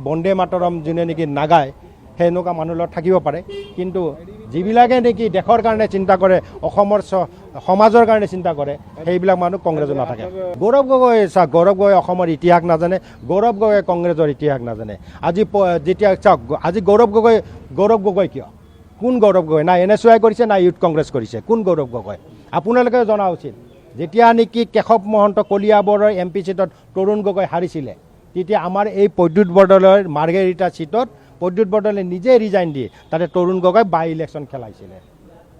বন্দে মাতৰম যোনে নেকি নাগায় সেনেকুৱা মানুহৰ লগত থাকিব পাৰে কিন্তু যিবিলাকে নেকি দেশৰ কাৰণে চিন্তা কৰে অসমৰ সমাজৰ কাৰণে চিন্তা কৰে সেইবিলাক মানুহ কংগ্ৰেছত নাথাকে গৌৰৱ গগৈ গৌৰৱ গগৈ অসমৰ ইতিহাস নাজানে গৌৰৱ গগৈ কংগ্ৰেছৰ ইতিহাস নাজানে আজি যেতিয়া চাওক আজি গৌৰৱ গগৈ কিয় কোন গৌৰৱ গগৈ না NSY কৰিছে না ইউথ কংগ্ৰেছ কৰিছে কোন গৌৰৱ গগৈ আপোনালোকে জনা উচিত যেতিয়া নেকি কেশৱ মহন্ত কলিয়াবৰৰ MP চিটত তৰুণ গগৈ হাৰিছিলে তেতিয়া আমাৰ এই প্ৰদ্যুৎ বৰদলৈৰ মাৰ্গেৰিটা চিটত প্ৰদ্যুৎ বৰদলৈ নিজে ৰিজাইন দিয়ে তাতে তৰুণ গগৈ বাই ইলেকশ্যন খেলাইছিলে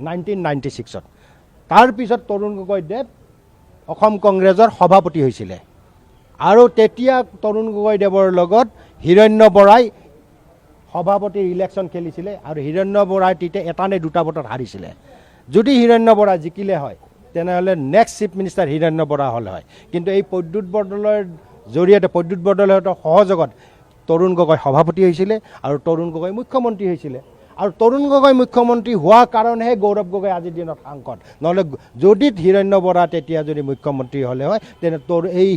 1996ত তাৰপিছত তৰুণ গগৈদেৱ অসম কংগ্ৰেছৰ সভাপতি হৈছিলে আৰু তেতিয়া তৰুণ গগৈদেৱৰ লগত হিৰণ্য বৰাই সভাপতিৰ ইলেকশ্যন খেলিছিলে আৰু হিৰণ্য বৰাই তেতিয়া এটা নে দুটা ভোটত হাৰিছিলে যদি হিৰণ্য বৰা জিকিলে হয় তেনেহ'লে next chief minister Hiranya Bora হ'ল হয় কিন্তু এই প্ৰদ্যুৎ বৰদলৈৰ জৰিয়তে প্ৰদ্যুৎ বৰদলৈৰ সহযোগত তৰুণ গগৈ সভাপতি হৈছিলে আৰু তৰুণ গগৈ মুখ্যমন্ত্ৰী হৈছিলে আৰু তৰুণ গগৈ মুখ্যমন্ত্ৰী হোৱাৰ কাৰণেহে গৌৰৱ গগৈ আজিৰ দিনত সাংসদ নহ'লে যদি হিৰণ্য বৰা তেতিয়া যদি মুখ্যমন্ত্ৰী হ'লে হয় তেনে এই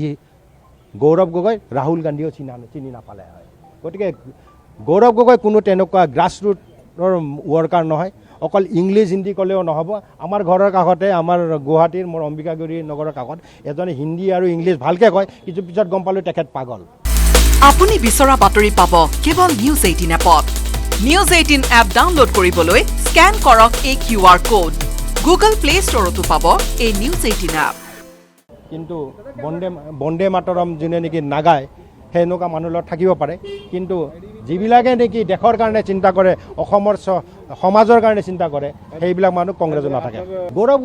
গৌৰৱ গগৈ ৰাহুল গান্ধীও চিনি নাপালে হয় গতিকে গৌৰৱ গগৈ কোনো তেনেকুৱা গ্ৰাছৰুটৰ ৱৰ্কাৰ নহয় অকল ইংলিছ হিন্দী ক'লেও নহ'ব আমাৰ ঘৰৰ কাষতে আমাৰ গুৱাহাটীৰ মোৰ অম্বিকাগিৰি নগৰৰ কাষত এজনে হিন্দী আৰু ইংলিছ ভালকৈ কয় কিছু পিছত গম পালোঁ তেখেত পাগল আপুনি বিচৰা বাতৰি পাব কেৱল নিউজ 18 এপত নিউজ 18 এপ ডাউনলোড কৰিবলৈ স্কেন কৰক এই QR কোড গুগল প্লে ষ্টৰতো পাব এই নিউজ 18 এপ কিন্তু বন্দে মাতৰম যোনে নেকি নাগায় সেনেকুৱা মানুহৰ লগত থাকিব পাৰে কিন্তু যিবিলাকে নেকি দেশৰ কাৰণে চিন্তা কৰে অসমৰ সমাজৰ কাৰণে চিন্তা কৰে সেইবিলাক মানুহ কংগ্ৰেছত নাথাকে গৌৰৱ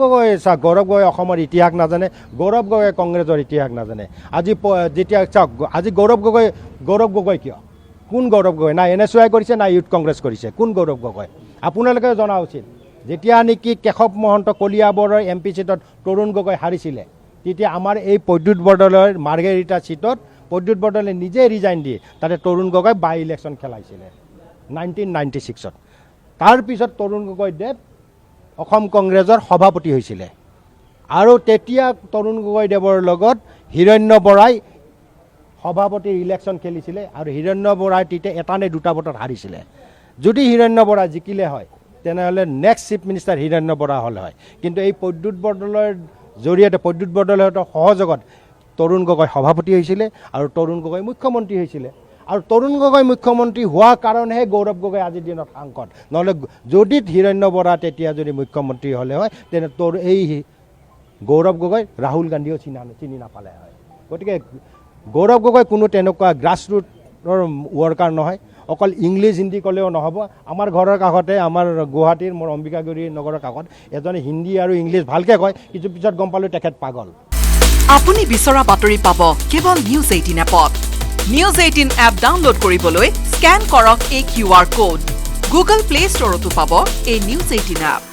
গগৈ অসমৰ ইতিহাস নাজানে গৌৰৱ গগৈ কংগ্ৰেছৰ ইতিহাস নাজানে আজি যেতিয়া চাওক আজি গৌৰৱ গগৈ কিয় কোন গৌৰৱ গগৈ না NSY কৰিছে না ইউথ কংগ্ৰেছ কৰিছে কোন গৌৰৱ গগৈ আপোনালোকে জনা উচিত যেতিয়া নেকি কেশৱ মহন্ত কলিয়াবৰৰ MP চিটত তৰুণ গগৈ হাৰিছিলে তেতিয়া আমাৰ এই প্ৰদ্যুৎ বৰদলৈৰ মাৰ্গেৰিটা চিটত প্ৰদ্যুৎ বৰদলৈ নিজে ৰিজাইন দিয়ে তাতে তৰুণ গগৈ বাই ইলেকশ্যন খেলাইছিলে 1996ত তাৰপিছত তৰুণ গগৈদেৱ অসম কংগ্ৰেছৰ সভাপতি হৈছিলে আৰু তেতিয়া তৰুণ গগৈদেৱৰ লগত হিৰণ্য বৰাই সভাপতিৰ ইলেকশ্যন খেলিছিলে আৰু হিৰণ্য বৰাই তেতিয়া এটা নে দুটা ভোটত হাৰিছিলে যদি হিৰণ্য বৰা জিকিলে হয় তেনেহ'লে next chief minister Hiranya Bora হ'ল হয় কিন্তু এই প্ৰদ্যুৎ বৰদলৈৰ জৰিয়তে প্ৰদ্যুৎ বৰদলৈৰ সহযোগত তৰুণ গগৈ সভাপতি হৈছিলে আৰু তৰুণ গগৈ মুখ্যমন্ত্ৰী হৈছিলে আৰু তৰুণ গগৈ মুখ্যমন্ত্ৰী হোৱাৰ কাৰণেহে গৌৰৱ গগৈ আজিৰ দিনত সাংসদ নহ'লে যদি হিৰণ্য বৰা তেতিয়া যদি মুখ্যমন্ত্ৰী হ'লে হয় তেনে এই গৌৰৱ গগৈ ৰাহুল গান্ধীও চিনি নাপালে হয় গতিকে গৌৰৱ গগৈ কোনো তেনেকুৱা গ্ৰাছৰুটৰ ৱৰ্কাৰ নহয় অকল ইংলিছ হিন্দী ক'লেও নহ'ব আমাৰ ঘৰৰ কাষতে আমাৰ গুৱাহাটীৰ মোৰ অম্বিকাগিৰি নগৰৰ কাষত এজনে হিন্দী আৰু ইংলিছ ভালকৈ কয় কিছু পিছত গম পালোঁ তেখেত পাগল আপুনি বিচৰা বাতৰি পাব কেৱল নিউজ 18 এপত নিউজ 18 এপ ডাউনলোড কৰিবলৈ স্কেন কৰক এই QR কোড গুগল প্লে ষ্টৰতো পাব এই নিউজ 18 এপ